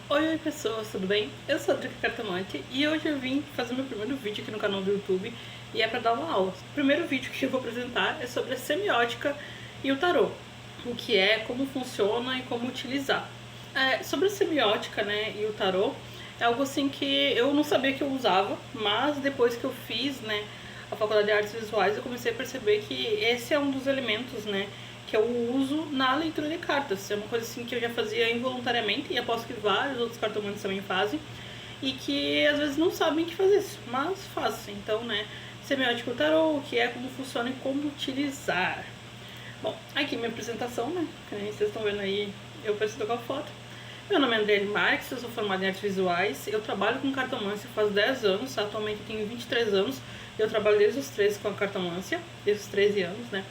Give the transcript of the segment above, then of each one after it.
Oi pessoas, tudo bem? Eu sou a Drica Cartomante e hoje eu vim fazer meu primeiro vídeo aqui no canal do YouTube e é para dar uma aula. O primeiro vídeo que eu vou apresentar é sobre a semiótica e o tarô, o que é, como funciona e como utilizar. Sobre a semiótica, né, e o tarô, é algo assim que eu não sabia que eu usava, mas depois que eu fiz, né, a faculdade de artes visuais, eu comecei a perceber que esse é um dos elementos, né, que eu uso na leitura de cartas. É uma coisa assim que eu já fazia involuntariamente e aposto que vários outros cartomantes também fazem e que às vezes não sabem que fazer isso, mas fazem. Então, né, semiótica do tarô, o que é, como funciona e como utilizar. Bom, aqui minha apresentação, né, que nem vocês estão vendo aí, eu apresento com a foto. Meu nome é André Marques, eu sou formada em artes visuais, eu trabalho com cartomância faz 10 anos, atualmente eu tenho 23 anos, eu trabalho desde os 13 com a cartomância, desde os 13 anos, né.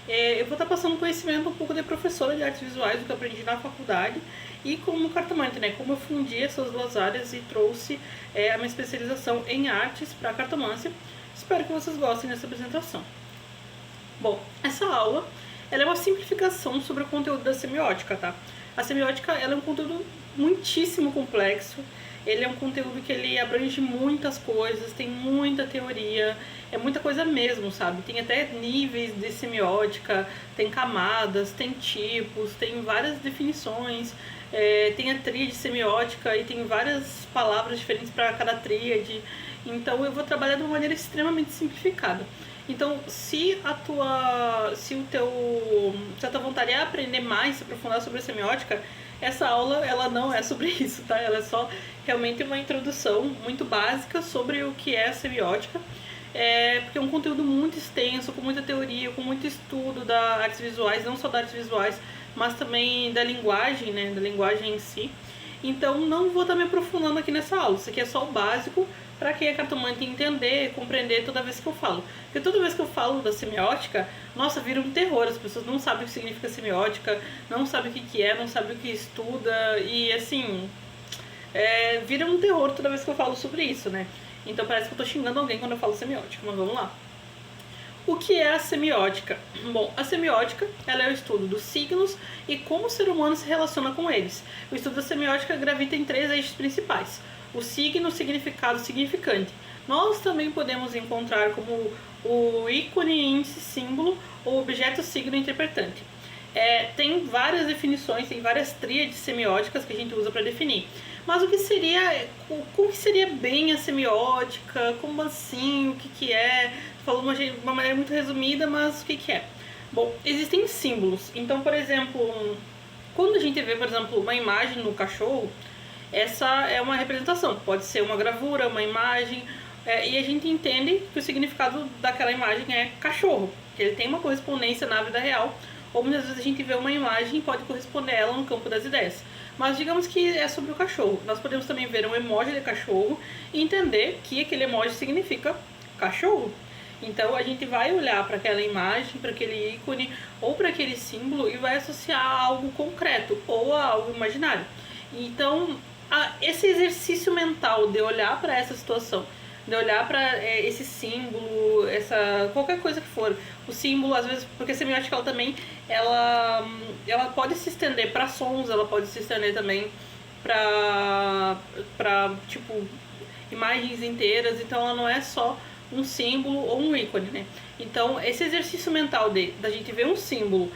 Eu vou estar passando conhecimento um pouco de professora de artes visuais, do que eu aprendi na faculdade, e como cartomante, né, como eu fundi essas duas áreas e trouxe a minha especialização em artes para a cartomância. Espero que vocês gostem dessa apresentação. Bom, essa aula ela é uma simplificação sobre o conteúdo da semiótica, tá? A semiótica ela é um conteúdo muitíssimo complexo, ele é um conteúdo que ele abrange muitas coisas, tem muita teoria, é muita coisa mesmo, sabe? Tem até níveis de semiótica, tem camadas, tem tipos, tem várias definições, tem a tríade semiótica e tem várias palavras diferentes para cada tríade. Então eu vou trabalhar de uma maneira extremamente simplificada. Então, se a tua vontade é aprender mais, se aprofundar sobre a semiótica, essa aula ela não é sobre isso, tá? Ela é só realmente uma introdução muito básica sobre o que é a semiótica. Porque é um conteúdo muito extenso, com muita teoria, com muito estudo da artes visuais, não só da artes visuais, mas também da linguagem, né? Da linguagem em si. Então, não vou estar me aprofundando aqui nessa aula. Isso aqui é só o básico para quem é cartomante entender, compreender toda vez que eu falo. Porque toda vez que eu falo da semiótica, nossa, vira um terror. As pessoas não sabem o que significa semiótica, não sabem o que é, não sabem o que estuda. E assim, vira um terror toda vez que eu falo sobre isso, né? Então parece que eu tô xingando alguém quando eu falo semiótica, mas vamos lá. O que é a semiótica? Bom, a semiótica ela é o estudo dos signos e como o ser humano se relaciona com eles. O estudo da semiótica gravita em 3 eixos principais: o signo, o significado, o significante. Nós também podemos encontrar como o ícone, índice, símbolo ou objeto, signo interpretante. Tem várias definições, tem várias tríades semióticas que a gente usa para definir. Mas o que seria bem a semiótica? Como assim? O que é? Falando de uma maneira muito resumida, mas o que é? Bom, existem símbolos. Então, por exemplo, quando a gente vê, por exemplo, uma imagem no cachorro, essa é uma representação. Pode ser uma gravura, uma imagem, e a gente entende que o significado daquela imagem é cachorro, que ele tem uma correspondência na vida real, ou muitas vezes a gente vê uma imagem e pode corresponder a ela no campo das ideias. Mas digamos que é sobre o cachorro. Nós podemos também ver um emoji de cachorro e entender que aquele emoji significa cachorro. Então a gente vai olhar para aquela imagem, para aquele ícone ou para aquele símbolo e vai associar a algo concreto ou a algo imaginário. Então esse exercício mental de olhar para essa situação, de olhar para esse símbolo, qualquer coisa que for, o símbolo às vezes, porque a semiótica ela também ela pode se estender para sons, ela pode se estender também para tipo imagens inteiras, então ela não é só um símbolo ou um ícone, né? Então esse exercício mental da gente ver um símbolo,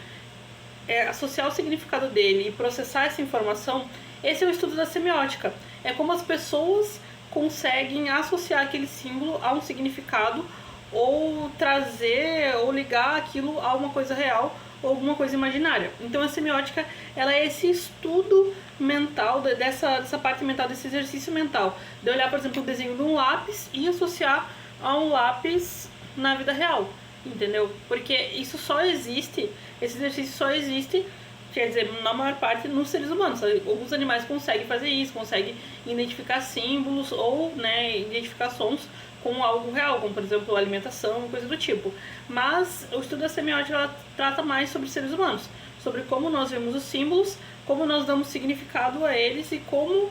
associar o significado dele e processar essa informação, esse é o estudo da semiótica. É como as pessoas conseguem associar aquele símbolo a um significado ou trazer ou ligar aquilo a uma coisa real ou alguma coisa imaginária. Então a semiótica ela é esse estudo mental, dessa parte mental, desse exercício mental, de olhar, por exemplo, o desenho de um lápis e associar a um lápis na vida real, entendeu? Porque isso só existe, esse exercício só existe, quer dizer, na maior parte nos seres humanos. Alguns animais conseguem fazer isso, conseguem identificar símbolos ou, né, identificar sons com algo real, como por exemplo alimentação, coisa do tipo. Mas o estudo da semiótica ela trata mais sobre seres humanos, sobre como nós vemos os símbolos, como nós damos significado a eles e como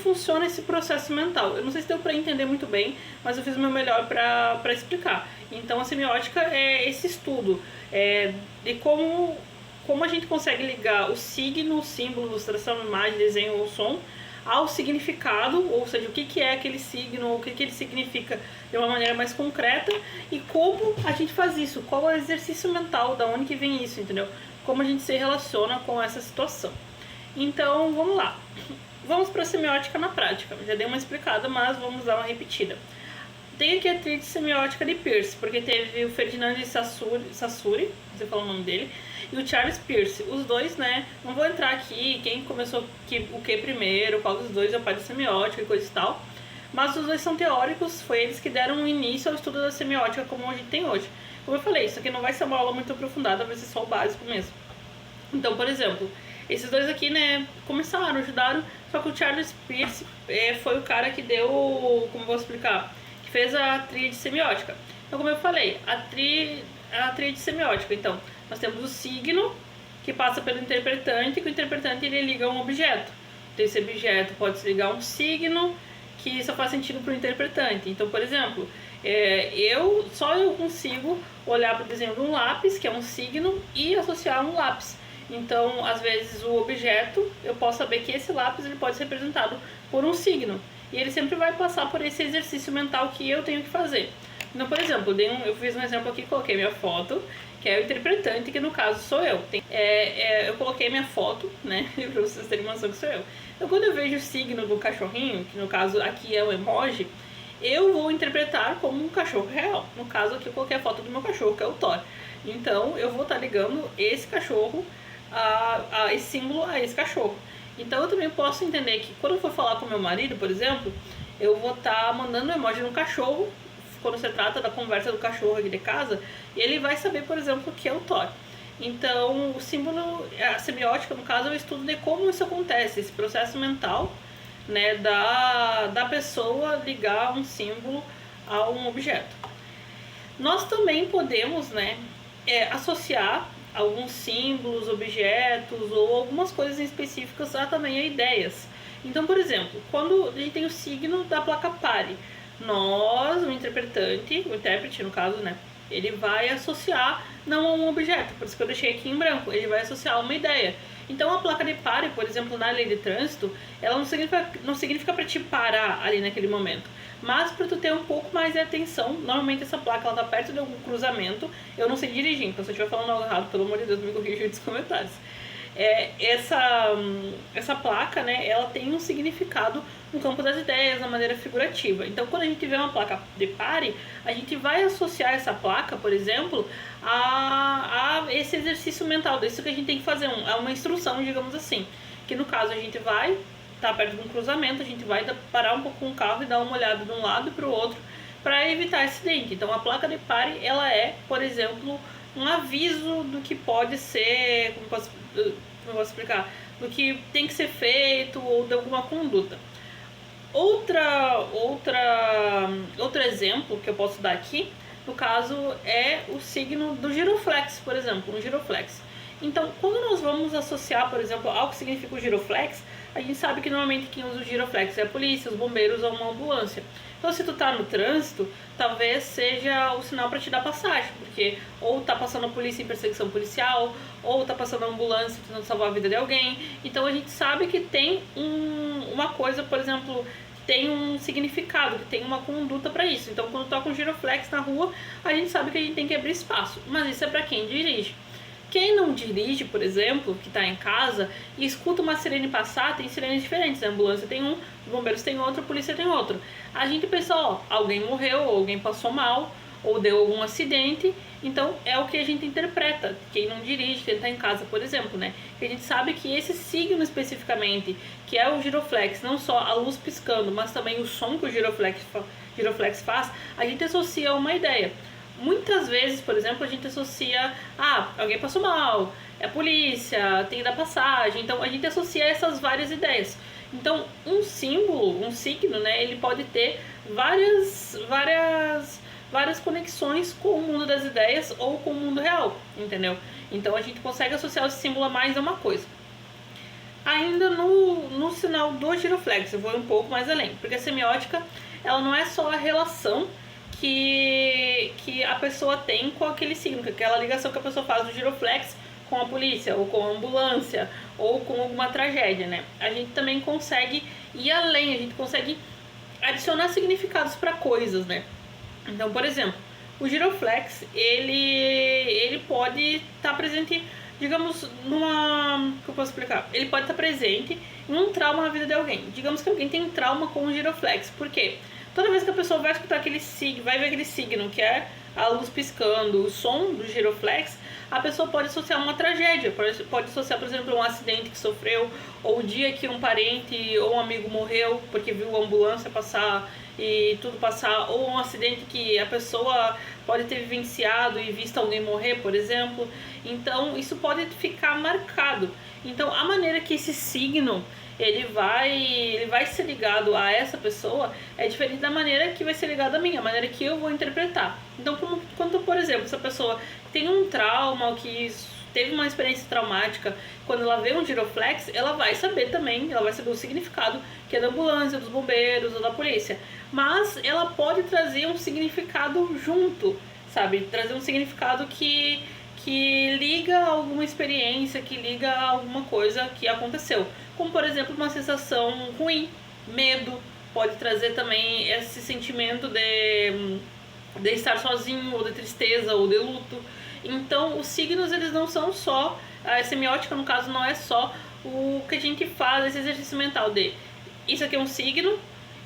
funciona esse processo mental. Eu não sei se deu para entender muito bem, mas eu fiz o meu melhor para explicar. Então a semiótica é esse estudo de como a gente consegue ligar o signo, o símbolo, ilustração, imagem, desenho ou som ao significado, ou seja, o que é aquele signo, o que ele significa de uma maneira mais concreta e como a gente faz isso, qual é o exercício mental, da onde que vem isso, entendeu? Como a gente se relaciona com essa situação. Então, vamos lá. Vamos para a semiótica na prática. Já dei uma explicada, mas vamos dar uma repetida. Tem aqui a tríade semiótica de Peirce, porque teve o Ferdinand de Saussure, não sei falar o nome dele, e o Charles Peirce. Os dois, né, não vou entrar aqui quem começou o que primeiro, qual dos dois é o pai da semiótica e coisa e tal, mas os dois são teóricos, foi eles que deram início ao estudo da semiótica como a gente tem hoje. Como eu falei, isso aqui não vai ser uma aula muito aprofundada, vai ser só o básico mesmo. Então, por exemplo, esses dois aqui, né, começaram, ajudaram, só que o Charles Peirce foi o cara que deu, como eu vou explicar, que fez a tríade semiótica. Então, como eu falei, a tríade semiótica, então, nós temos o signo, que passa pelo interpretante, que o interpretante ele liga a um objeto. Então, esse objeto pode se ligar a um signo, que só faz sentido para o interpretante. Então, por exemplo, só eu consigo olhar para o desenho de um lápis, que é um signo, e associar um lápis. Então, às vezes, o objeto, eu posso saber que esse lápis ele pode ser representado por um signo. E ele sempre vai passar por esse exercício mental que eu tenho que fazer. Então, por exemplo, eu fiz um exemplo aqui, coloquei minha foto, que é o interpretante, que no caso sou eu. Eu coloquei minha foto, né, pra vocês terem uma noção que sou eu. Então, quando eu vejo o signo do cachorrinho, que no caso aqui é o emoji, eu vou interpretar como um cachorro real. No caso aqui eu coloquei a foto do meu cachorro, que é o Thor. Então, eu vou estar ligando esse cachorro, esse símbolo a esse cachorro. Então eu também posso entender que quando eu for falar com meu marido, por exemplo, eu vou estar mandando um emoji no cachorro, quando se trata da conversa do cachorro aqui de casa, e ele vai saber, por exemplo, que é o Thor. Então o símbolo, a semiótica no caso, é o estudo de como isso acontece, esse processo mental, né, da pessoa ligar um símbolo a um objeto. Nós também podemos, né, associar alguns símbolos, objetos ou algumas coisas específicas também a ideias. Então, por exemplo, quando a gente tem o signo da placa pare, o intérprete no caso, né, ele vai associar não a um objeto, por isso que eu deixei aqui em branco, ele vai associar a uma ideia. Então a placa de pare, por exemplo, na lei de trânsito, ela não significa para te parar ali naquele momento, mas para tu ter um pouco mais de atenção. Normalmente essa placa ela tá perto de algum cruzamento. Eu não sei dirigir, então se eu estiver falando algo errado, pelo amor de Deus, me corrija nos comentários. Essa placa, né, ela tem um significado no campo das ideias, na maneira figurativa. Então, quando a gente vê uma placa de pare, a gente vai associar essa placa, por exemplo, a esse exercício mental, disso que a gente tem que fazer, é uma instrução, digamos assim. Que no caso a gente vai estar perto de um cruzamento, a gente vai parar um pouco com o carro e dar uma olhada de um lado para o outro para evitar acidente. Então, a placa de pare, ela é, por exemplo, um aviso do que pode ser, como posso explicar, do que tem que ser feito ou de alguma conduta. Outro exemplo que eu posso dar aqui, no caso, é o signo do giroflex, por exemplo, um giroflex. Então, quando nós vamos associar, por exemplo, ao que significa o giroflex, a gente sabe que normalmente quem usa o giroflex é a polícia, os bombeiros ou uma ambulância. Então, se tu tá no trânsito, talvez seja o sinal para te dar passagem, porque ou tá passando a polícia em perseguição policial, ou tá passando a ambulância tentando salvar a vida de alguém. Então, a gente sabe que tem uma coisa, por exemplo, tem um significado, que tem uma conduta para isso. Então, quando toca um giroflex na rua, a gente sabe que a gente tem que abrir espaço. Mas isso é para quem dirige. Quem não dirige, por exemplo, que está em casa e escuta uma sirene passar, tem sirenes diferentes. A ambulância tem um, os bombeiros tem outro, a polícia tem outro. A gente pensa, alguém morreu, ou alguém passou mal, ou deu algum acidente. Então é o que a gente interpreta. Quem não dirige, quem está em casa, por exemplo, né? Que a gente sabe que esse signo especificamente, que é o giroflex, não só a luz piscando, mas também o som que o giroflex faz, a gente associa a uma ideia. Muitas vezes, por exemplo, a gente associa, alguém passou mal, é a polícia, tem que dar passagem. Então a gente associa essas várias ideias. Então um símbolo, um signo, né, ele pode ter várias conexões com o mundo das ideias ou com o mundo real, entendeu? Então a gente consegue associar o símbolo a mais a uma coisa. Ainda no sinal do giroflex, eu vou um pouco mais além, porque a semiótica, ela não é só a relação que a pessoa tem com aquele signo, que é aquela ligação que a pessoa faz do giroflex com a polícia, ou com a ambulância, ou com alguma tragédia, né? A gente também consegue ir além, a gente consegue adicionar significados para coisas, né? Então, por exemplo, o giroflex, ele pode estar presente, digamos, numa... que eu posso explicar? Ele pode estar presente em um trauma na vida de alguém. Digamos que alguém tem um trauma com o giroflex. Por quê? Toda vez que a pessoa vai escutar aquele signo, vai ver aquele signo, que é a luz piscando, o som do giroflex, a pessoa pode associar uma tragédia, pode associar, por exemplo, um acidente que sofreu, ou o dia que um parente ou um amigo morreu porque viu a ambulância passar e tudo passar, ou um acidente que a pessoa pode ter vivenciado e visto alguém morrer, por exemplo. Então isso pode ficar marcado. Então a maneira que esse signo ele vai ser ligado a essa pessoa é diferente da maneira que vai ser ligado a mim, a maneira que eu vou interpretar. Então, quando, por exemplo, essa pessoa tem um trauma, ou que teve uma experiência traumática, quando ela vê um giroflex, ela vai saber também, ela vai saber o significado, que é da ambulância, dos bombeiros ou da polícia. Mas ela pode trazer um significado junto, sabe? Trazer um significado que liga a alguma experiência, que liga a alguma coisa que aconteceu. Como, por exemplo, uma sensação ruim, medo, pode trazer também esse sentimento de estar sozinho, ou de tristeza, ou de luto. Então, os signos, eles não são só, a semiótica, no caso, não é só o que a gente faz, esse exercício mental de isso aqui é um signo,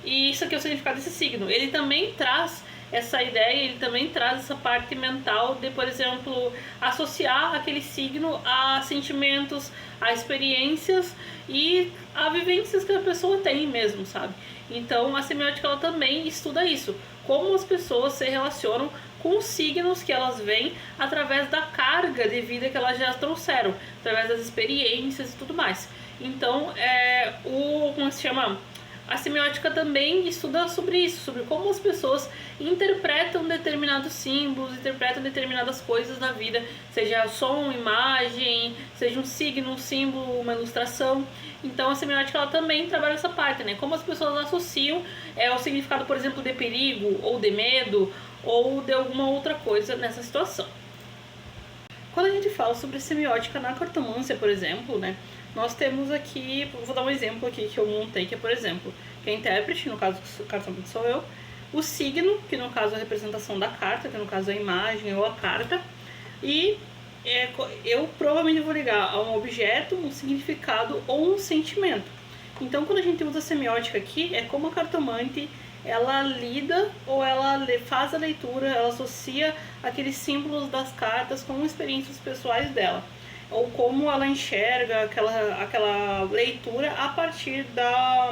e isso aqui é o significado desse signo. Ele também traz essa ideia, ele também traz essa parte mental de, por exemplo, associar aquele signo a sentimentos, a experiências e a vivências que a pessoa tem mesmo, sabe? Então a semiótica, ela também estuda isso, como as pessoas se relacionam com os signos que elas veem através da carga de vida que elas já trouxeram, através das experiências e tudo mais. Então, como se chama? A semiótica também estuda sobre isso, sobre como as pessoas interpretam determinados símbolos, interpretam determinadas coisas na vida, seja som, imagem, seja um signo, um símbolo, uma ilustração. Então a semiótica, ela também trabalha essa parte, né? Como as pessoas associam o significado, por exemplo, de perigo, ou de medo, ou de alguma outra coisa nessa situação. Quando a gente fala sobre semiótica na cartomância, por exemplo, né? Nós temos aqui, vou dar um exemplo aqui que eu montei, que é, por exemplo, que é a intérprete, no caso o cartomante sou eu, o signo, que no caso é a representação da carta, que no caso é a imagem ou a carta, e eu provavelmente vou ligar a um objeto, um significado ou um sentimento. Então, quando a gente usa semiótica aqui, é como a cartomante ela lida ou ela faz a leitura, ela associa aqueles símbolos das cartas com experiências pessoais dela, ou como ela enxerga aquela leitura a partir da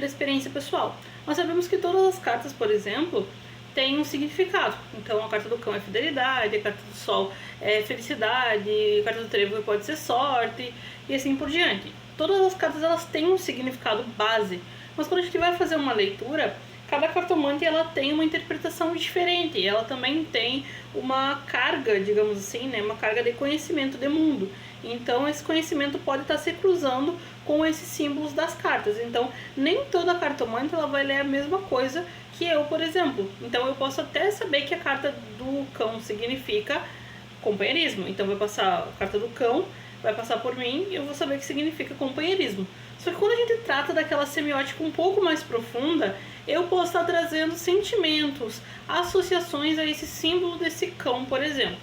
experiência pessoal. Nós sabemos que todas as cartas, por exemplo, têm um significado. Então a carta do cão é fidelidade, a carta do sol é felicidade, a carta do trevo pode ser sorte e assim por diante. Todas as cartas, elas têm um significado base, mas quando a gente vai fazer uma leitura, cada cartomante ela tem uma interpretação diferente, ela também tem uma carga, digamos assim, né, uma carga de conhecimento de mundo. Então esse conhecimento pode estar se cruzando com esses símbolos das cartas. Então nem toda cartomante ela vai ler a mesma coisa que eu, por exemplo. Então eu posso até saber que a carta do cão significa companheirismo. Então vai passar a carta do cão, vai passar por mim e eu vou saber que significa companheirismo. Só que quando a gente trata daquela semiótica um pouco mais profunda, eu posso estar trazendo sentimentos, associações a esse símbolo desse cão, por exemplo.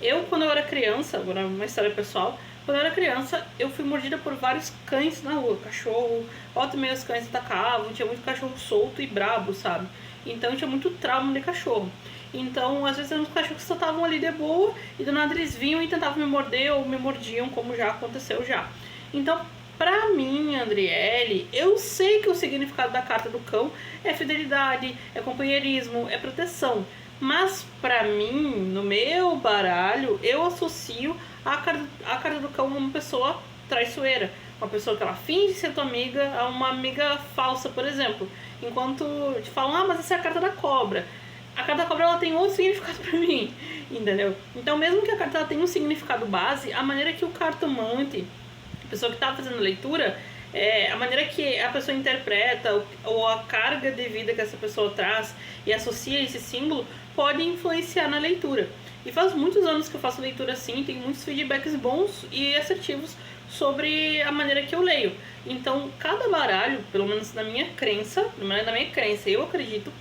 Eu, quando eu era criança, agora uma história pessoal, quando eu era criança, eu fui mordida por vários cães na rua, cachorro, volta e meia os cães atacavam, tinha muito cachorro solto e brabo, sabe? Então tinha muito trauma de cachorro. Então, às vezes, os cachorros só estavam ali de boa e do nada eles vinham e tentavam me morder ou me mordiam, como já aconteceu já. Então, pra mim, Andriele, eu sei que o significado da carta do cão é fidelidade, é companheirismo, é proteção. Mas pra mim, no meu baralho, eu associo a carta do cão a uma pessoa traiçoeira. Uma pessoa que ela finge ser tua amiga, a uma amiga falsa, por exemplo. Enquanto te falam, mas essa é a carta da cobra. A carta da cobra, ela tem outro significado pra mim, entendeu? Então, mesmo que a carta ela tenha um significado base, a maneira que o cartomante, a pessoa que tá fazendo a leitura, a maneira que a pessoa interpreta ou a carga de vida que essa pessoa traz e associa esse símbolo pode influenciar na leitura. E faz muitos anos que eu faço leitura assim, tenho muitos feedbacks bons e assertivos sobre a maneira que eu leio. Então, cada baralho, pelo menos na minha crença, eu acredito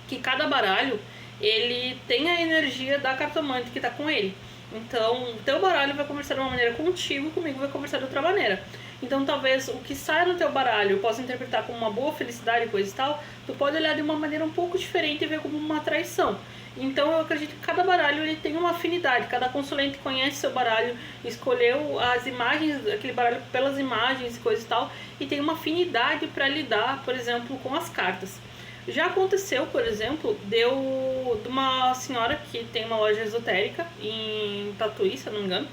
que cada baralho ele tem a energia da cartomante que tá com ele. Então, o teu baralho vai conversar de uma maneira contigo, comigo vai conversar de outra maneira. Então, talvez o que sai no teu baralho eu possa interpretar como uma boa felicidade e coisa e tal, tu pode olhar de uma maneira um pouco diferente e ver como uma traição. Então, eu acredito que cada baralho ele tem uma afinidade, cada consulente conhece seu baralho, escolheu as imagens, aquele baralho pelas imagens e coisa e tal, e tem uma afinidade para lidar, por exemplo, com as cartas. Já aconteceu, por exemplo, de uma senhora que tem uma loja esotérica em Tatuí, se eu não me engano,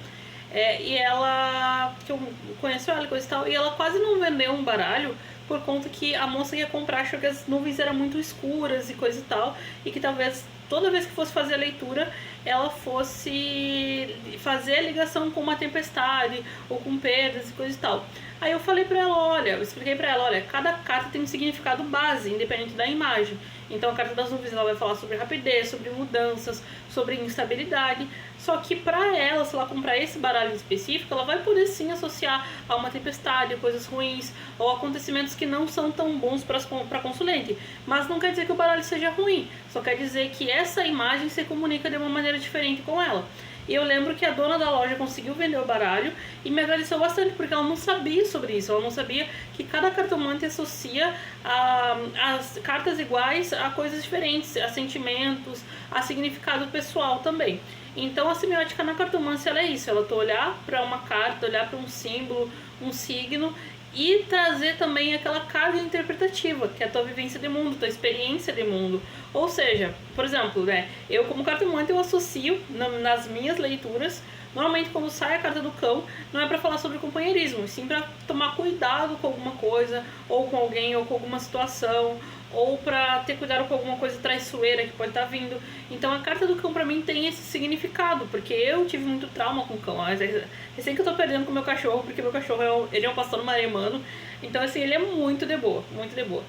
e ela, que eu conheço ela e coisa e tal, e ela quase não vendeu um baralho por conta que a moça ia comprar, achou que as nuvens eram muito escuras e coisa e tal, e que talvez toda vez que fosse fazer a leitura, ela fosse fazer a ligação com uma tempestade ou com perdas e coisa e tal. Aí eu falei pra ela, olha, eu expliquei pra ela, olha, cada carta tem um significado base, independente da imagem. Então a carta das nuvens ela vai falar sobre rapidez, sobre mudanças, sobre instabilidade. Só que pra ela, se ela comprar esse baralho em específico, ela vai poder sim associar a uma tempestade, coisas ruins, ou acontecimentos que não são tão bons pra consulente. Mas não quer dizer que o baralho seja ruim, só quer dizer que essa imagem se comunica de uma maneira diferente com ela. E eu lembro que a dona da loja conseguiu vender o baralho e me agradeceu bastante, porque ela não sabia sobre isso. Ela não sabia que cada cartomante associa as cartas iguais a coisas diferentes, a sentimentos, a significado pessoal também. Então a semiótica na cartomância ela é isso, ela tu olhar para uma carta, olhar para um símbolo, um signo e trazer também aquela carga interpretativa, que é a tua vivência de mundo, tua experiência de mundo. Ou seja, por exemplo, né, eu como cartomante eu associo nas minhas leituras, normalmente quando sai a carta do cão, não é para falar sobre companheirismo, sim para tomar cuidado com alguma coisa, ou com alguém, ou com alguma situação, ou para ter cuidado com alguma coisa traiçoeira que pode estar vindo. Então a carta do cão para mim tem esse significado, porque eu tive muito trauma com o cão. Recém que eu tô perdendo com o meu cachorro, porque meu cachorro ele é um pastor maremano, então assim, ele é muito de boa, muito de boa.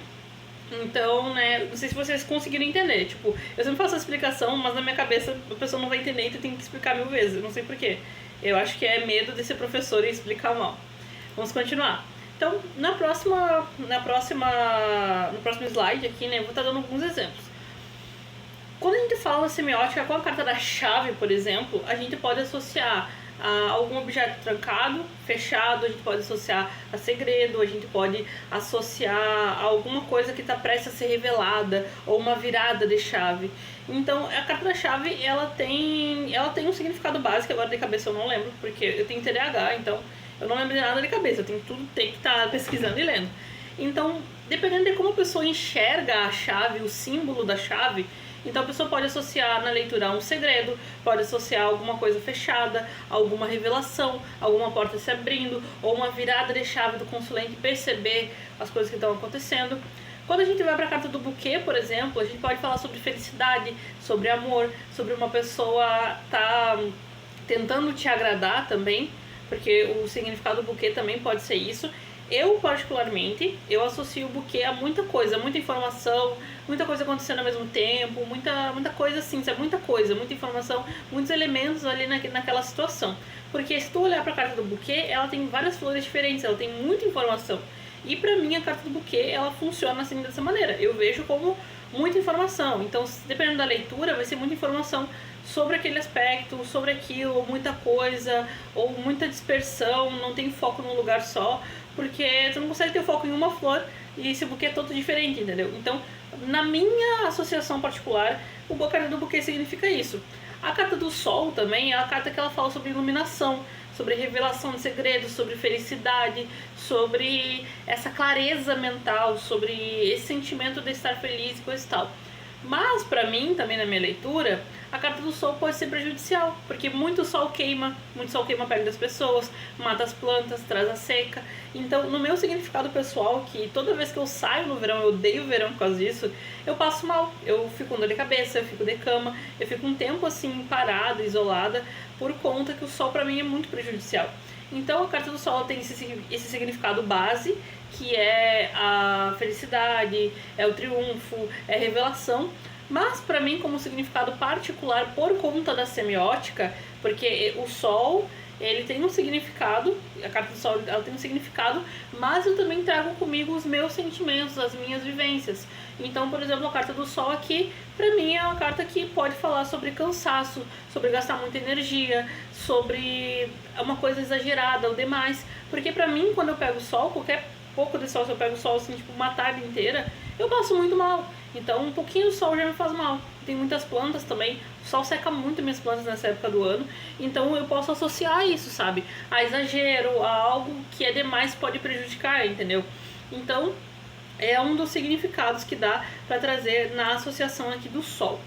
Então, né, não sei se vocês conseguiram entender, tipo, eu sempre faço a explicação, mas na minha cabeça a pessoa não vai entender, então eu tenho que explicar 1000 vezes, eu não sei porquê. Eu acho que é medo de ser professor e explicar mal. Vamos continuar. Então, no próximo slide aqui, né, eu vou estar dando alguns exemplos. Quando a gente fala semiótica com a carta da chave, por exemplo, a gente pode associar a algum objeto trancado, fechado, a gente pode associar a segredo, a gente pode associar a alguma coisa que está prestes a ser revelada, ou uma virada de chave. Então, a carta da chave, ela tem um significado básico, agora de cabeça eu não lembro, porque eu tenho TDAH, então eu não lembro de nada de cabeça, eu tenho que estar pesquisando e lendo. Então, dependendo de como a pessoa enxerga a chave, o símbolo da chave, então a pessoa pode associar na leitura a um segredo, pode associar a alguma coisa fechada, a alguma revelação, alguma porta se abrindo, ou uma virada de chave do consulente perceber as coisas que estão acontecendo. Quando a gente vai para a carta do buquê, por exemplo, a gente pode falar sobre felicidade, sobre amor, sobre uma pessoa tá tentando te agradar também, porque o significado do buquê também pode ser isso. Eu, particularmente, eu associo o buquê a muita coisa, muita informação, muita coisa acontecendo ao mesmo tempo, muita coisa assim, sabe? Muita coisa, muita informação, muitos elementos ali naquela situação. Porque se tu olhar pra carta do buquê, ela tem várias flores diferentes, ela tem muita informação. E pra mim, a carta do buquê, ela funciona assim dessa maneira. Eu vejo como muita informação. Então, dependendo da leitura, vai ser muita informação sobre aquele aspecto, sobre aquilo, muita coisa, ou muita dispersão, não tem foco num lugar só, porque tu não consegue ter foco em uma flor e esse buquê é todo diferente, entendeu? Então, na minha associação particular, a carta do buquê significa isso. A carta do sol também é a carta que ela fala sobre iluminação, sobre revelação de segredos, sobre felicidade, sobre essa clareza mental, sobre esse sentimento de estar feliz e coisa e tal. Mas, pra mim, também na minha leitura, a carta do sol pode ser prejudicial, porque muito sol queima a pele das pessoas, mata as plantas, traz a seca. Então, no meu significado pessoal, que toda vez que eu saio no verão, eu odeio o verão por causa disso, eu passo mal, eu fico com dor de cabeça, eu fico de cama, eu fico um tempo assim, parada, isolada, por conta que o sol pra mim é muito prejudicial. Então, a carta do sol tem esse significado base, que é a felicidade, é o triunfo, é a revelação. Mas para mim, como significado particular por conta da semiótica, porque o sol ele tem um significado, a carta do Sol ela tem um significado, mas eu também trago comigo os meus sentimentos, as minhas vivências. Então, por exemplo, a carta do Sol aqui, pra mim é uma carta que pode falar sobre cansaço, sobre gastar muita energia, sobre uma coisa exagerada ou demais. Porque pra mim, quando eu pego o Sol, qualquer pouco de sol, se eu pego o Sol assim, tipo, uma tarde inteira, eu passo muito mal. Então, um pouquinho de sol já me faz mal. Tem muitas plantas também. O sol seca muito minhas plantas nessa época do ano. Então, eu posso associar isso, sabe? A exagero, a algo que é demais pode prejudicar, entendeu? Então, é um dos significados que dá para trazer na associação aqui do sol.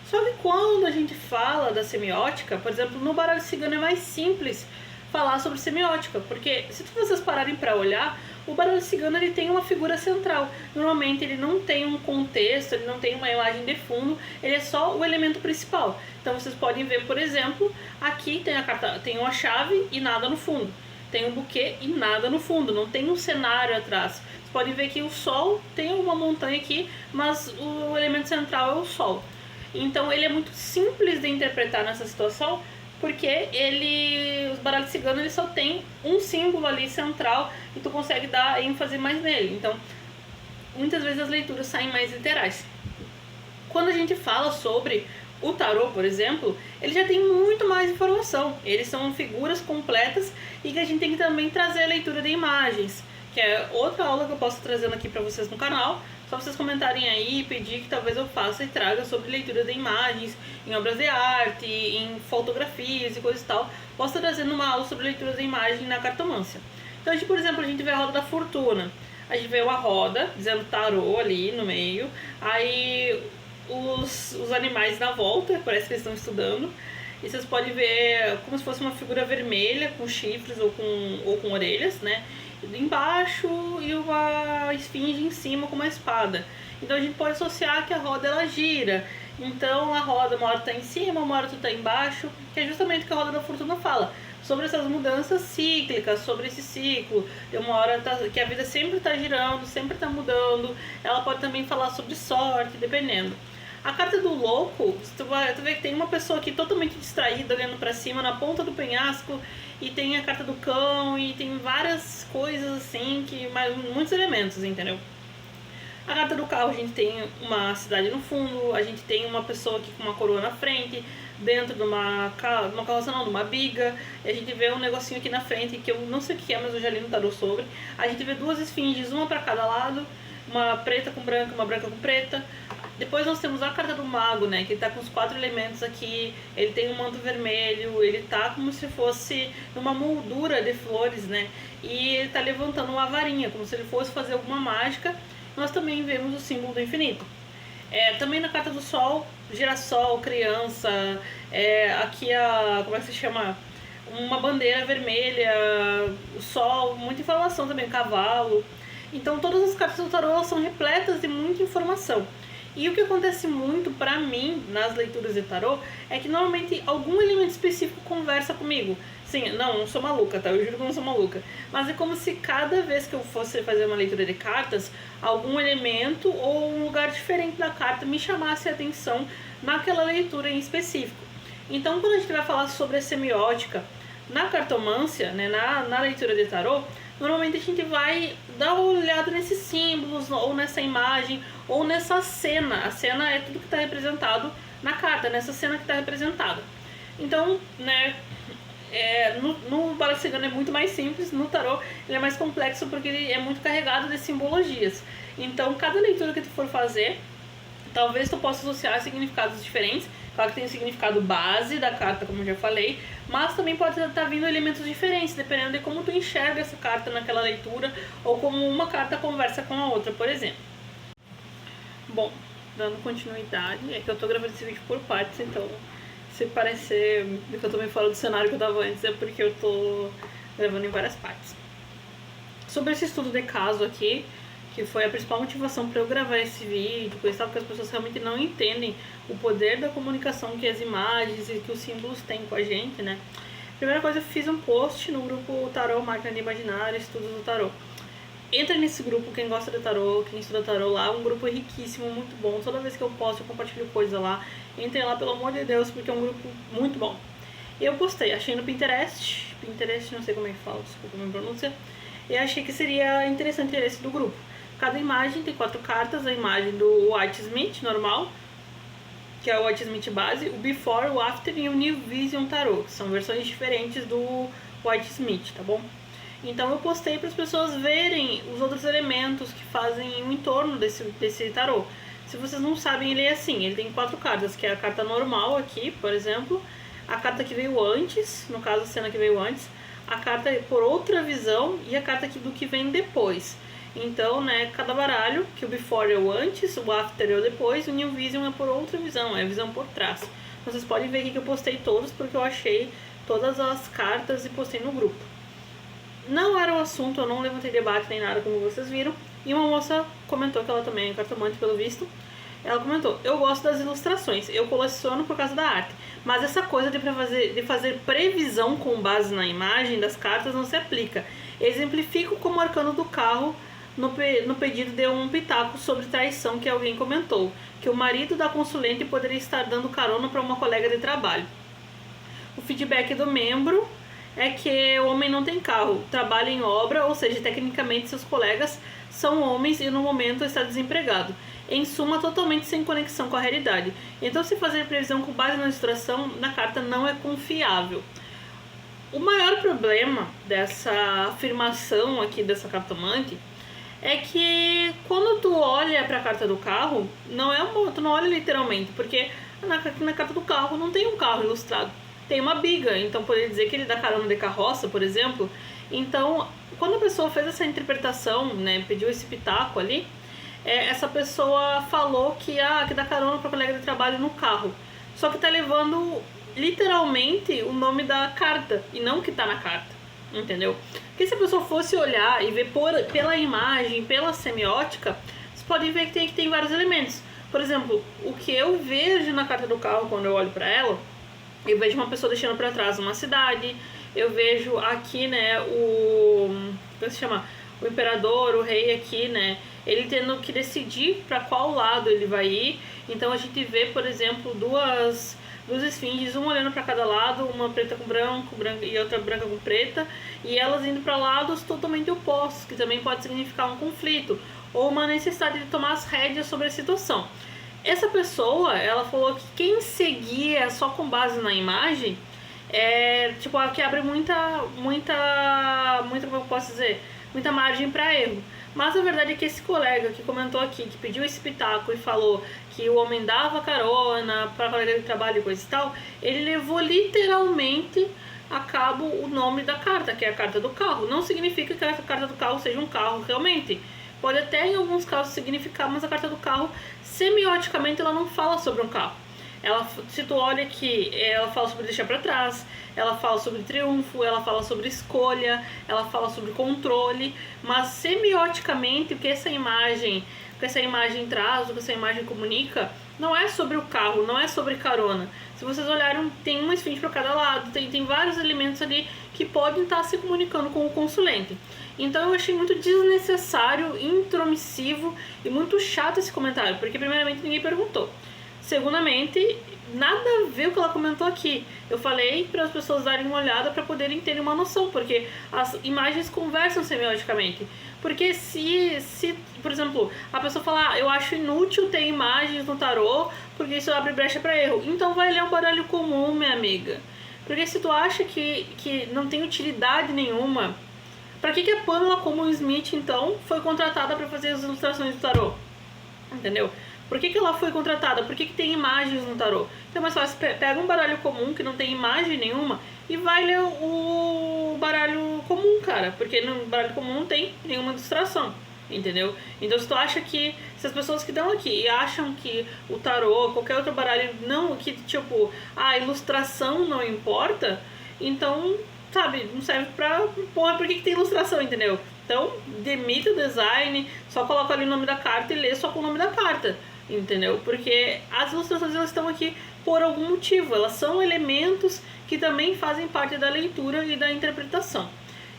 Só que quando a gente fala da semiótica, por exemplo, no baralho cigano é mais simples falar sobre semiótica, porque se vocês pararem para olhar, o baralho cigano ele tem uma figura central. Normalmente ele não tem um contexto, ele não tem uma imagem de fundo, ele é só o elemento principal. Então vocês podem ver, por exemplo, aqui tem a carta, tem uma chave e nada no fundo. Tem um buquê e nada no fundo, não tem um cenário atrás. Vocês podem ver que o sol tem uma montanha aqui, mas o elemento central é o sol. Então ele é muito simples de interpretar nessa situação, porque os baralhos ciganos ele só tem um símbolo ali central e tu consegue dar ênfase mais nele. Então, muitas vezes as leituras saem mais literais. Quando a gente fala sobre o tarô, por exemplo, ele já tem muito mais informação. Eles são figuras completas e que a gente tem que também trazer a leitura de imagens, que é outra aula que eu posso trazendo aqui para vocês no canal. Só vocês comentarem aí e pedir que talvez eu faça e traga sobre leitura de imagens em obras de arte, em fotografias e coisa e tal. Posso estar trazendo uma aula sobre leitura de imagem na cartomância. Então, por exemplo, a gente vê a roda da fortuna. A gente vê uma roda dizendo tarô ali no meio. Aí os animais na volta, parece que eles estão estudando. E vocês podem ver como se fosse uma figura vermelha com chifres ou com orelhas, né? Embaixo e uma esfinge em cima com uma espada. Então a gente pode associar que a roda ela gira. Então a roda uma hora está em cima, uma hora está embaixo, que é justamente o que a roda da fortuna fala. Sobre essas mudanças cíclicas, sobre esse ciclo. De uma hora que a vida sempre está girando, sempre está mudando. Ela pode também falar sobre sorte, dependendo. A carta do louco, tu vê que tem uma pessoa aqui totalmente distraída, olhando pra cima, na ponta do penhasco, e tem a carta do cão, e tem várias coisas assim, muitos elementos, entendeu? A carta do carro, a gente tem uma cidade no fundo, a gente tem uma pessoa aqui com uma coroa na frente, dentro de uma carroça não, de uma biga, e a gente vê um negocinho aqui na frente, que eu não sei o que é, mas eu já li no tarô sobre. A gente vê duas esfinges, uma pra cada lado, uma preta com branca, uma branca com preta. Depois nós temos a carta do mago, né, que ele tá com os 4 elementos aqui, ele tem um manto vermelho, ele tá como se fosse numa moldura de flores, né, e ele tá levantando uma varinha, como se ele fosse fazer alguma mágica. Nós também vemos o símbolo do infinito. Também na carta do sol, girassol, criança, aqui como é que se chama? Uma bandeira vermelha, o sol, muita informação também, cavalo. Então todas as cartas do tarô são repletas de muita informação. E o que acontece muito pra mim nas leituras de tarô é que normalmente algum elemento específico conversa comigo. Sim, não sou maluca, tá? Eu juro que não sou maluca. Mas é como se cada vez que eu fosse fazer uma leitura de cartas, algum elemento ou um lugar diferente da carta me chamasse a atenção naquela leitura em específico. Então, quando a gente vai falar sobre a semiótica na cartomância, né, na leitura de tarô, normalmente a gente vai dar uma olhada nesses símbolos, ou nessa imagem, ou nessa cena. A cena é tudo que está representado na carta, nessa cena que está representada. Então, né, no baralho cigano é muito mais simples, no tarô ele é mais complexo porque ele é muito carregado de simbologias. Então, cada leitura que tu for fazer, talvez tu possa associar significados diferentes. Claro que tem o significado base da carta, como eu já falei, mas também pode estar vindo elementos diferentes, dependendo de como tu enxerga essa carta naquela leitura, ou como uma carta conversa com a outra, por exemplo. Bom, dando continuidade, é que eu tô gravando esse vídeo por partes, então se parecer que eu tô meio fora do cenário que eu tava antes, é porque eu tô gravando em várias partes. Sobre esse estudo de caso aqui, que foi a principal motivação para eu gravar esse vídeo, porque as pessoas realmente não entendem o poder da comunicação que as imagens e que os símbolos têm com a gente, né? Primeira coisa, eu fiz um post no grupo Tarô Máquina de Imaginar, Estudos do Tarô. Entra nesse grupo, quem gosta de tarô, quem estuda tarô lá, é um grupo riquíssimo, muito bom. Toda vez que eu posto, eu compartilho coisa lá. Entrem lá, pelo amor de Deus, porque é um grupo muito bom. Eu postei, achei no Pinterest, não sei como é que fala, desculpa a minha pronúncia, e achei que seria interessante esse do grupo. Cada imagem tem 4 cartas, a imagem do White Smith normal, que é o White Smith base, o Before, o After e o New Vision Tarot, que são versões diferentes do White Smith, tá bom? Então eu postei para as pessoas verem os outros elementos que fazem o entorno desse tarô. Se vocês não sabem, ele é assim, ele tem 4 cartas, que é a carta normal aqui, por exemplo, a carta que veio antes, no caso a cena que veio antes, a carta por outra visão e a carta do que vem depois. Então, né, cada baralho, que o Before é o antes, o After é o depois, o New Vision é por outra visão, é a visão por trás. Vocês podem ver aqui que eu postei todos, porque eu achei todas as cartas e postei no grupo. Não era o assunto, eu não levantei debate nem nada, como vocês viram. E uma moça comentou que ela também é cartomante, pelo visto. Ela comentou, eu gosto das ilustrações, eu coleciono por causa da arte. Mas essa coisa de fazer previsão com base na imagem das cartas não se aplica. Exemplifico como o arcano do carro no pedido de um pitaco sobre traição que alguém comentou, que o marido da consulente poderia estar dando carona para uma colega de trabalho. O feedback do membro é que o homem não tem carro, trabalha em obra, ou seja, tecnicamente seus colegas são homens e no momento está desempregado. Em suma, totalmente sem conexão com a realidade. Então, se fazer previsão com base na ilustração na carta não é confiável. O maior problema dessa afirmação aqui dessa cartomante é que quando tu olha para a carta do carro, tu não olha literalmente, porque na carta do carro não tem um carro ilustrado, tem uma biga, então poderia dizer que ele dá carona de carroça, por exemplo. Então, quando a pessoa fez essa interpretação, né, pediu esse pitaco ali, essa pessoa falou que dá carona para colega de trabalho no carro, só que tá levando literalmente o nome da carta e não o que tá na carta, entendeu? Porque se a pessoa fosse olhar e ver pela imagem, pela semiótica, vocês podem ver que tem vários elementos. Por exemplo, o que eu vejo na carta do carro quando eu olho para ela, eu vejo uma pessoa deixando para trás uma cidade, eu vejo aqui, né, como se chama? O imperador, o rei aqui, né, ele tendo que decidir para qual lado ele vai ir. Então a gente vê, por exemplo, duas esfinges, uma olhando para cada lado, uma preta com branco e outra branca com preta, e elas indo para lados totalmente opostos, que também pode significar um conflito ou uma necessidade de tomar as rédeas sobre a situação. Essa pessoa, ela falou que quem seguia só com base na imagem tipo, que abre muita, como eu posso dizer, muita margem para erro. Mas a verdade é que esse colega que comentou aqui, que pediu esse pitaco e falou que o homem dava carona para colega de trabalho e coisa e tal, ele levou literalmente a cabo o nome da carta, que é a carta do carro. Não significa que a carta do carro seja um carro realmente. Pode até em alguns casos significar, mas a carta do carro, semioticamente, ela não fala sobre um carro. Se tu olha aqui, ela fala sobre deixar para trás, ela fala sobre triunfo, ela fala sobre escolha, ela fala sobre controle, mas semioticamente o que essa imagem traz, o que essa imagem comunica, não é sobre o carro, não é sobre carona. Se vocês olharem, tem uma esfinge para cada lado, tem vários elementos ali que podem estar se comunicando com o consulente. Então eu achei muito desnecessário, intromissivo e muito chato esse comentário, porque primeiramente ninguém perguntou. Segundamente, nada a ver o que ela comentou aqui. Eu falei para as pessoas darem uma olhada para poderem ter uma noção, porque as imagens conversam semioticamente. Porque se por exemplo, a pessoa falar, eu acho inútil ter imagens no tarô, porque isso abre brecha para erro. Então vai ler um baralho comum, minha amiga. Porque se tu acha que não tem utilidade nenhuma, para que a Pamela como Smith, então, foi contratada para fazer as ilustrações do tarô? Entendeu? Por que ela foi contratada? Por que tem imagens no tarô? Então é mais fácil, pega um baralho comum que não tem imagem nenhuma e vai ler o baralho comum, cara. Porque no baralho comum não tem nenhuma ilustração, entendeu? Então se tu acha que, se as pessoas que estão aqui acham que o tarô, qualquer outro baralho, não, que tipo, a ilustração não importa, então, sabe, não serve pra, porra, por que tem ilustração, entendeu? Então, demita o design, só coloca ali o nome da carta e lê só com o nome da carta, entendeu? Porque as ilustrações, elas estão aqui por algum motivo, elas são elementos que também fazem parte da leitura e da interpretação.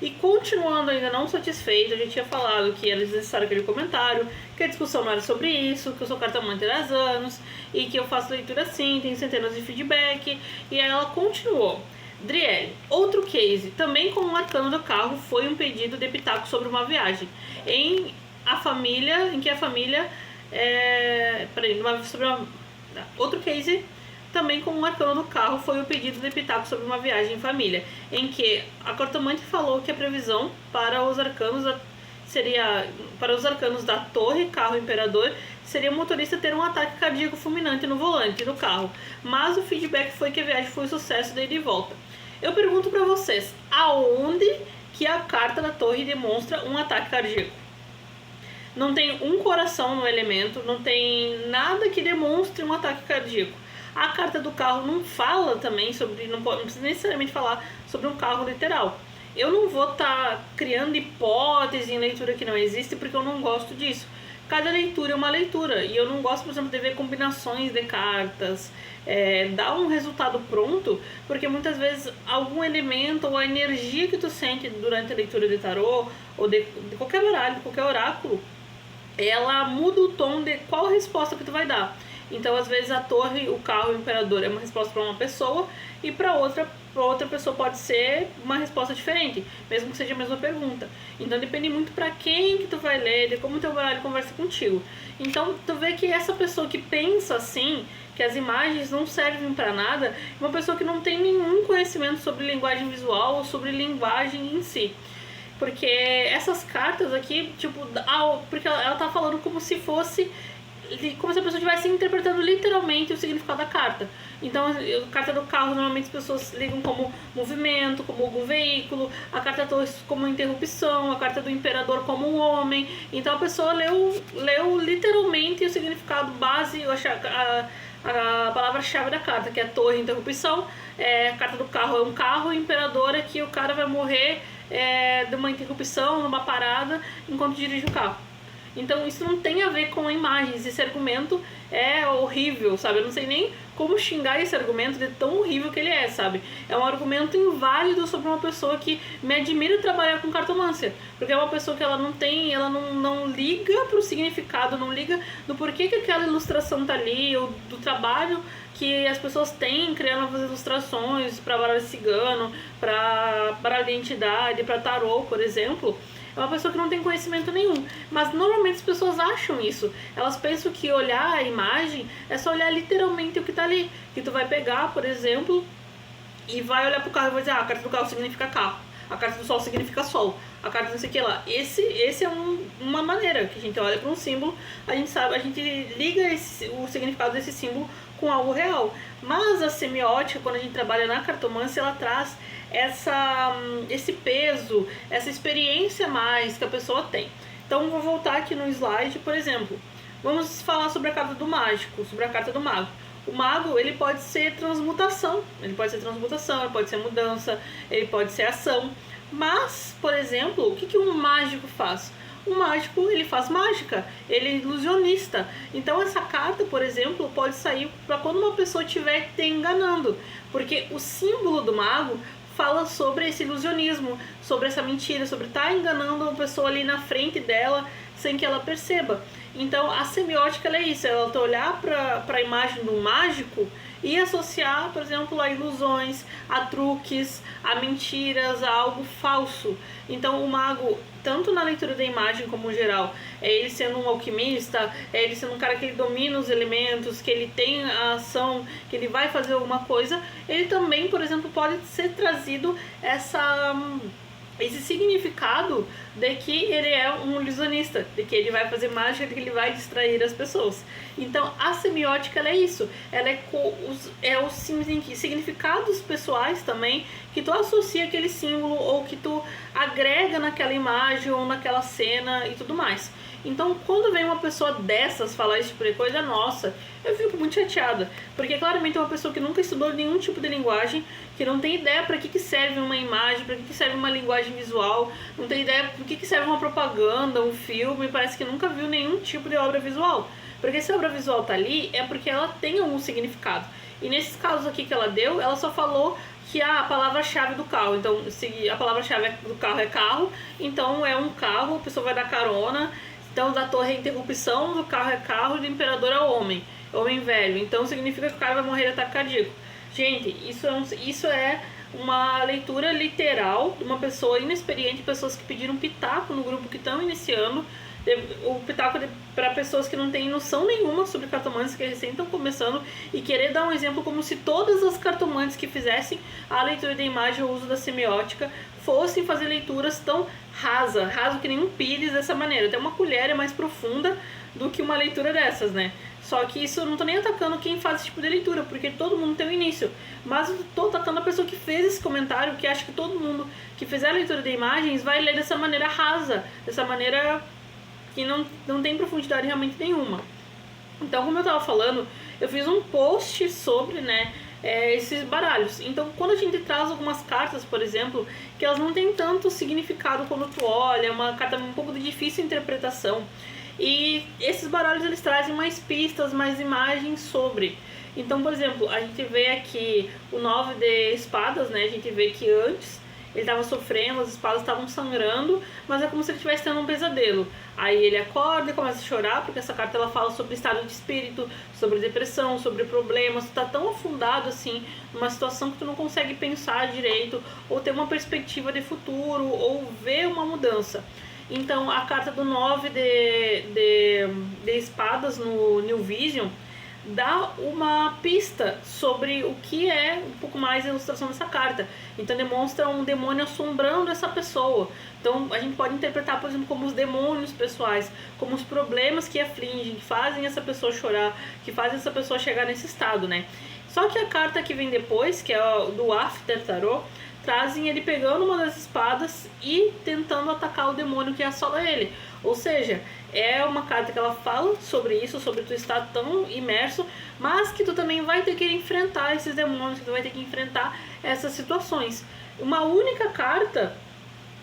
E continuando ainda não satisfeito, a gente tinha falado que era desnecessário aquele comentário, que a discussão não era sobre isso, que eu sou cartomante há 10 anos e que eu faço leitura assim, tenho centenas de feedback, e aí ela continuou. Driele. Outro case, também com um arcano do carro, foi um pedido de pitaco sobre uma viagem. Em que a família... Outro case, também com um arcano do carro, foi o pedido de pitaco sobre uma viagem em família, em que a cartomante falou que a previsão para os arcanos da torre, carro, imperador, seria o motorista ter um ataque cardíaco fulminante no volante do carro, mas o feedback foi que a viagem foi um sucesso de ida e volta. Eu pergunto para vocês, aonde que a carta da torre demonstra um ataque cardíaco? Não tem um coração no elemento, não tem nada que demonstre um ataque cardíaco. A carta do carro não fala também sobre, não precisa necessariamente falar sobre um carro literal. Eu não vou estar criando hipótese em leitura que não existe, porque eu não gosto disso. Cada leitura é uma leitura, e eu não gosto, por exemplo, de ver combinações de cartas, dar um resultado pronto, porque muitas vezes algum elemento ou a energia que tu sente durante a leitura de tarô, ou de qualquer baralho, de qualquer oráculo, ela muda o tom de qual resposta que tu vai dar. Então, às vezes, a torre, o carro e o imperador é uma resposta para uma pessoa, e para outra pessoa pode ser uma resposta diferente, mesmo que seja a mesma pergunta. Então, depende muito para quem que tu vai ler, de como o teu baralho conversa contigo. Então, tu vê que essa pessoa que pensa assim, que as imagens não servem para nada, é uma pessoa que não tem nenhum conhecimento sobre linguagem visual ou sobre linguagem em si. Porque essas cartas aqui, tipo, porque ela tá falando como se fosse... como se a pessoa estivesse interpretando literalmente o significado da carta. Então, a carta do carro, normalmente as pessoas ligam como movimento, como algum veículo, a carta da torre como interrupção, a carta do imperador como um homem. Então, a pessoa leu literalmente o significado base, a palavra-chave da carta, que é torre, interrupção. A carta do carro é um carro, o imperador é que o cara vai morrer de uma interrupção, numa parada, enquanto dirige o carro. Então isso não tem a ver com imagens, esse argumento é horrível, sabe? Eu não sei nem como xingar esse argumento de tão horrível que ele é, sabe? É um argumento inválido sobre uma pessoa que me admira trabalhar com cartomância, porque é uma pessoa que ela não liga pro significado, não liga do porquê que aquela ilustração tá ali, ou do trabalho que as pessoas têm criando novas ilustrações para baralho cigano, para baralho de entidade, para tarô, por exemplo. É uma pessoa que não tem conhecimento nenhum. Mas normalmente as pessoas acham isso. Elas pensam que olhar a imagem é só olhar literalmente o que tá ali. Que tu vai pegar, por exemplo, e vai olhar pro carro e vai dizer, a carta do carro significa carro. A carta do sol significa sol. A carta não sei o que lá. Esse é uma maneira que a gente olha para um símbolo, a gente liga o significado desse símbolo com algo real. Mas a semiótica, quando a gente trabalha na cartomância, ela traz esse peso, essa experiência a mais que a pessoa tem. Então vou voltar aqui no slide, por exemplo. Vamos falar sobre a carta do mágico, sobre a carta do mago. O mago, ele pode ser transmutação, ele pode ser mudança, ele pode ser ação. Mas, por exemplo, o que um mágico faz? O mágico, ele faz mágica, ele é ilusionista. Então essa carta, por exemplo, pode sair para quando uma pessoa estiver te enganando, porque o símbolo do mago fala sobre esse ilusionismo, sobre essa mentira, sobre estar enganando uma pessoa ali na frente dela sem que ela perceba. Então a semiótica é isso, ela olhar para a imagem do mágico e associar, por exemplo, a ilusões, a truques, a mentiras, a algo falso. Então o mago, tanto na leitura da imagem como no geral, é ele sendo um alquimista, é ele sendo um cara que ele domina os elementos, que ele tem a ação, que ele vai fazer alguma coisa, ele também, por exemplo, pode ser trazido esse significado de que ele é um ilusionista, de que ele vai fazer mágica, de que ele vai distrair as pessoas. Então a semiótica ela é isso, ela é os significados pessoais também que tu associa aquele símbolo ou que tu agrega naquela imagem ou naquela cena e tudo mais. Então, quando vem uma pessoa dessas falar esse tipo de coisa, nossa, eu fico muito chateada. Porque claramente é uma pessoa que nunca estudou nenhum tipo de linguagem, que não tem ideia para que serve uma imagem, para que serve uma linguagem visual, não tem ideia para que serve uma propaganda, um filme, parece que nunca viu nenhum tipo de obra visual. Porque se a obra visual tá ali, é porque ela tem algum significado. E nesses casos aqui que ela deu, ela só falou que a palavra-chave do carro. Então, se a palavra-chave do carro é carro, então é um carro, a pessoa vai dar carona. Então, da torre é interrupção, do carro é carro, do imperador é homem velho. Então, significa que o cara vai morrer de ataque cardíaco. Gente, isso é uma leitura literal de uma pessoa inexperiente, pessoas que pediram pitaco no grupo que estão iniciando, o pitaco para pessoas que não têm noção nenhuma sobre cartomantes, que recém estão começando, e querer dar um exemplo como se todas as cartomantes que fizessem a leitura da imagem, o uso da semiótica, fossem fazer leituras tão raso que nem um pires dessa maneira. Até uma colher é mais profunda do que uma leitura dessas, né? Só que isso eu não tô nem atacando quem faz esse tipo de leitura, porque todo mundo tem um início. Mas eu tô atacando a pessoa que fez esse comentário, que acha que todo mundo que fizer a leitura de imagens vai ler dessa maneira rasa, dessa maneira que não tem profundidade realmente nenhuma. Então, como eu tava falando, eu fiz um post sobre, né, esses baralhos. Então, quando a gente traz algumas cartas, por exemplo, que elas não têm tanto significado quando tu olha, é uma carta um pouco de difícil interpretação. E esses baralhos, eles trazem mais pistas, mais imagens sobre. Então, por exemplo, a gente vê aqui o 9 de espadas, né? A gente vê que antes ele estava sofrendo, as espadas estavam sangrando, mas é como se ele estivesse tendo um pesadelo. Aí ele acorda e começa a chorar, porque essa carta ela fala sobre estado de espírito, sobre depressão, sobre problemas. Tu tá tão afundado assim, numa situação que tu não consegue pensar direito, ou ter uma perspectiva de futuro, ou ver uma mudança. Então, a carta do 9 de espadas no New Vision dá uma pista sobre o que é um pouco mais a ilustração dessa carta. Então demonstra um demônio assombrando essa pessoa. Então a gente pode interpretar, por exemplo, como os demônios pessoais, como os problemas que afligem, que fazem essa pessoa chorar, que fazem essa pessoa chegar nesse estado, né? Só que a carta que vem depois, que é do After Tarot, trazem ele pegando uma das espadas e tentando atacar o demônio que assola ele. Ou seja, é uma carta que ela fala sobre isso, sobre tu estar tão imerso, mas que tu também vai ter que enfrentar esses demônios, que tu vai ter que enfrentar essas situações. Uma única carta,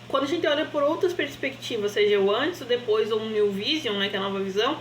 quando a gente olha por outras perspectivas, seja o antes, o depois ou o New Vision, né, que é a nova visão,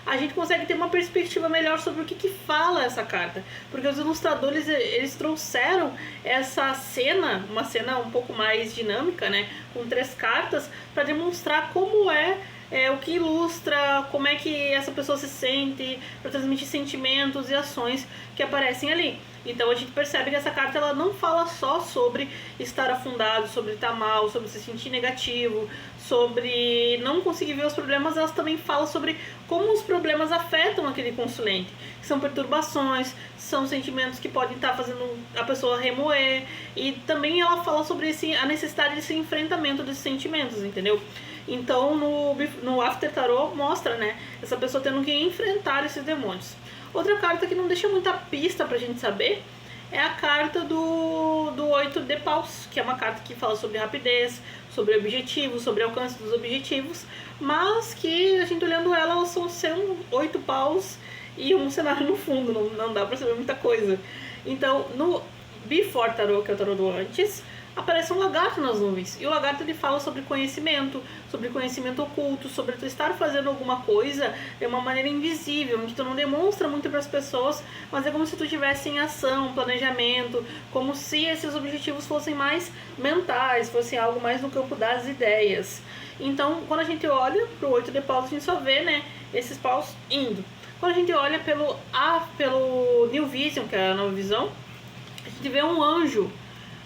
a gente consegue ter uma perspectiva melhor sobre o que fala essa carta. Porque os ilustradores, eles trouxeram essa cena, uma cena um pouco mais dinâmica, né, com 3 cartas, para demonstrar como o que ilustra, como é que essa pessoa se sente, para transmitir sentimentos e ações que aparecem ali. Então a gente percebe que essa carta ela não fala só sobre estar afundado, sobre estar mal, sobre se sentir negativo, sobre não conseguir ver os problemas, ela também fala sobre como os problemas afetam aquele consulente. São perturbações, são sentimentos que podem estar fazendo a pessoa remoer, e também ela fala sobre a necessidade desse enfrentamento desses sentimentos, entendeu? Então no After Tarot mostra, né, essa pessoa tendo que enfrentar esses demônios. Outra carta que não deixa muita pista pra gente saber é a carta do 8 de paus, que é uma carta que fala sobre rapidez, sobre objetivos, sobre alcance dos objetivos, mas que a gente olhando ela, elas são 8 paus e um cenário no fundo, não dá pra saber muita coisa. Então no Before Tarot, que é o tarot do antes, aparece um lagarto nas nuvens. E o lagarto ele fala sobre conhecimento oculto, sobre tu estar fazendo alguma coisa de uma maneira invisível, onde tu não demonstra muito para as pessoas, mas é como se tu estivesse em ação, planejamento, como se esses objetivos fossem mais mentais, fossem algo mais no campo das ideias. Então, quando a gente olha pro 8 de paus, a gente só vê, né, esses paus indo. Quando a gente olha pelo New Vision, que é a nova visão, a gente vê um anjo.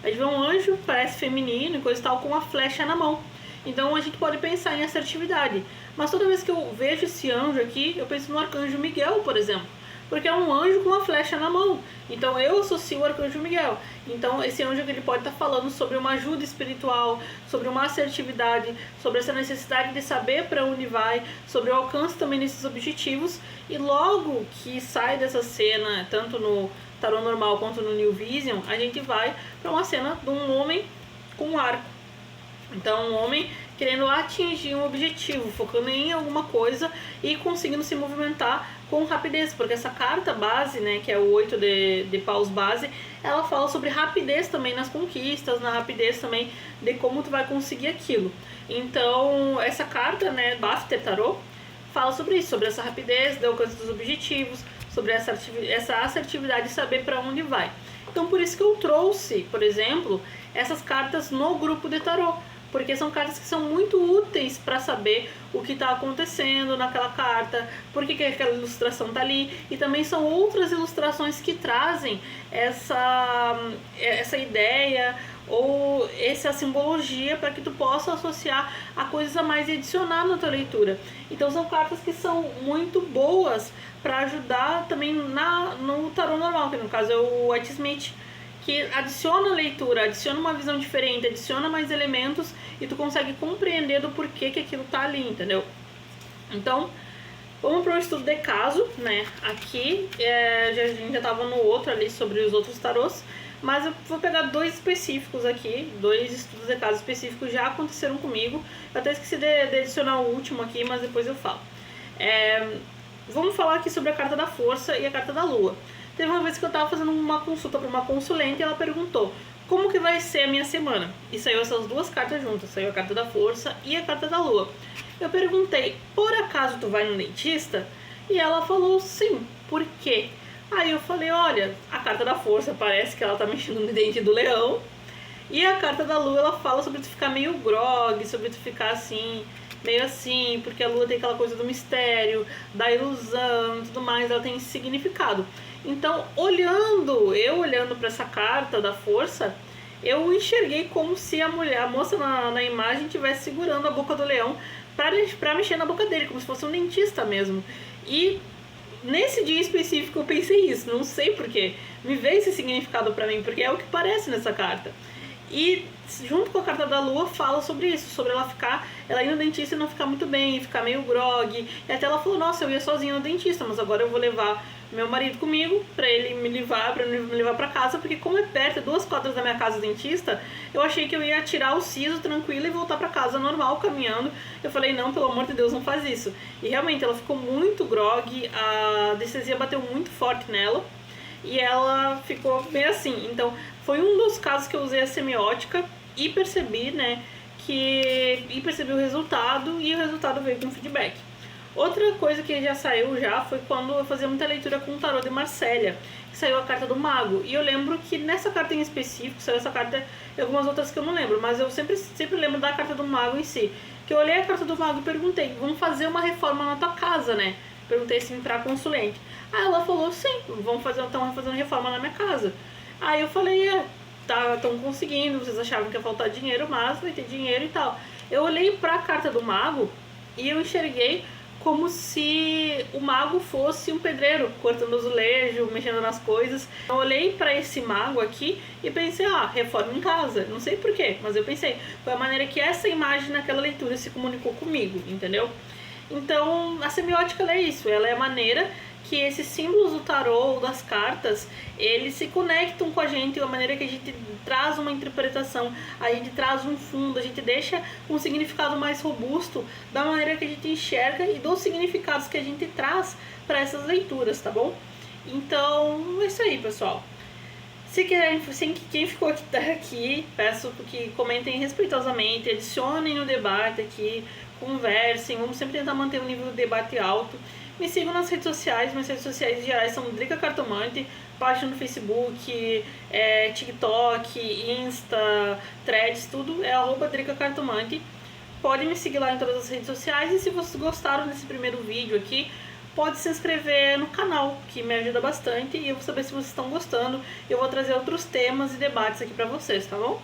A gente vê um anjo, parece feminino e coisa e tal, com uma flecha na mão. Então a gente pode pensar em assertividade. Mas toda vez que eu vejo esse anjo aqui, eu penso no arcanjo Miguel, por exemplo. Porque é um anjo com uma flecha na mão. Então eu associo o arcanjo Miguel. Então esse anjo ele pode estar falando sobre uma ajuda espiritual, sobre uma assertividade, sobre essa necessidade de saber para onde vai, sobre o alcance também desses objetivos. E logo que sai dessa cena, tanto no tarot normal quanto no New Vision, a gente vai para uma cena de um homem com um arco. Então um homem querendo atingir um objetivo, focando em alguma coisa e conseguindo se movimentar com rapidez, porque essa carta base, né, que é o 8 de paus base, ela fala sobre rapidez também nas conquistas, na rapidez também de como tu vai conseguir aquilo. Então essa carta, né, After Tarot, fala sobre isso, sobre essa rapidez, do alcance dos objetivos, sobre essa assertividade de saber para onde vai. Então por isso que eu trouxe, por exemplo, essas cartas no grupo de tarot, porque são cartas que são muito úteis para saber o que está acontecendo naquela carta, por que aquela ilustração está ali, e também são outras ilustrações que trazem essa ideia ou essa simbologia para que tu possa associar a coisas a mais e adicionar na tua leitura. Então são cartas que são muito boas para ajudar também no tarô normal, que no caso é o White Smith, que adiciona a leitura, adiciona uma visão diferente, adiciona mais elementos e tu consegue compreender do porquê que aquilo tá ali, entendeu? Então, vamos para um estudo de caso, né? Aqui, a gente já tava no outro ali sobre os outros tarôs, mas eu vou pegar dois específicos aqui, dois estudos de caso específicos já aconteceram comigo. Eu até esqueci de adicionar o último aqui, mas depois eu falo. Vamos falar aqui sobre a carta da força e a carta da lua. Teve uma vez que eu estava fazendo uma consulta para uma consulente e ela perguntou como que vai ser a minha semana. E saiu essas duas cartas juntas, saiu a carta da força e a carta da lua. Eu perguntei, por acaso tu vai no dentista? E ela falou sim, por quê? Aí eu falei, olha, a carta da força parece que ela tá mexendo no dente do leão. E a carta da lua, ela fala sobre tu ficar meio grog, sobre tu ficar assim, meio assim, porque a lua tem aquela coisa do mistério, da ilusão e tudo mais, ela tem esse significado. Então, olhando para essa carta da força, eu enxerguei como se a moça na imagem estivesse segurando a boca do leão para mexer na boca dele, como se fosse um dentista mesmo. E nesse dia específico eu pensei isso, não sei porquê. Me veio esse significado para mim, porque é o que parece nessa carta. E junto com a carta da lua fala sobre isso, sobre ela ir no dentista e não ficar muito bem, ficar meio grog. E até ela falou, nossa, eu ia sozinha no dentista, mas agora eu vou levar meu marido comigo pra ele me levar pra casa, porque como é perto, 2 quadras da minha casa o dentista, eu achei que eu ia tirar o siso tranquilo e voltar pra casa normal, caminhando. Eu falei, não, pelo amor de Deus, não faz isso. E realmente ela ficou muito grog, a anestesia bateu muito forte nela e ela ficou meio assim. Então foi um dos casos que eu usei a semiótica e percebi, né, percebi o resultado, e o resultado veio com feedback. Outra coisa que já saiu foi quando eu fazia muita leitura com o tarô de Marsella, que saiu a carta do mago. E eu lembro que nessa carta em específico, saiu essa carta e algumas outras que eu não lembro, mas eu sempre lembro da carta do mago em si. Que eu olhei a carta do mago e perguntei, vamos fazer uma reforma na tua casa, né? Perguntei assim pra consulente. Aí ela falou, sim, vamos fazer uma reforma na minha casa. Aí eu falei, estão conseguindo, vocês achavam que ia faltar dinheiro, mas vai ter dinheiro e tal. Eu olhei pra carta do mago e eu enxerguei como se o mago fosse um pedreiro, cortando azulejo, mexendo nas coisas. Eu olhei pra esse mago aqui e pensei, reforma em casa. Não sei porquê, mas eu pensei. Foi a maneira que essa imagem naquela leitura se comunicou comigo, entendeu? Então, a semiótica ela é isso, ela é a maneira que esses símbolos do tarô ou das cartas, eles se conectam com a gente, a maneira que a gente traz uma interpretação, a gente traz um fundo, a gente deixa um significado mais robusto da maneira que a gente enxerga e dos significados que a gente traz para essas leituras, tá bom? Então, é isso aí, pessoal. Quem ficou aqui, peço que comentem respeitosamente, adicionem no debate aqui, conversem, vamos sempre tentar manter o nível do debate alto. Me sigam nas redes sociais, minhas redes sociais gerais são Drica Cartomante, página no Facebook, TikTok, Insta, Threads, tudo é @Drica Cartomante. Podem me seguir lá em todas as redes sociais, e se vocês gostaram desse primeiro vídeo aqui, pode se inscrever no canal, que me ajuda bastante, e eu vou saber se vocês estão gostando. Eu vou trazer outros temas e debates aqui pra vocês, tá bom?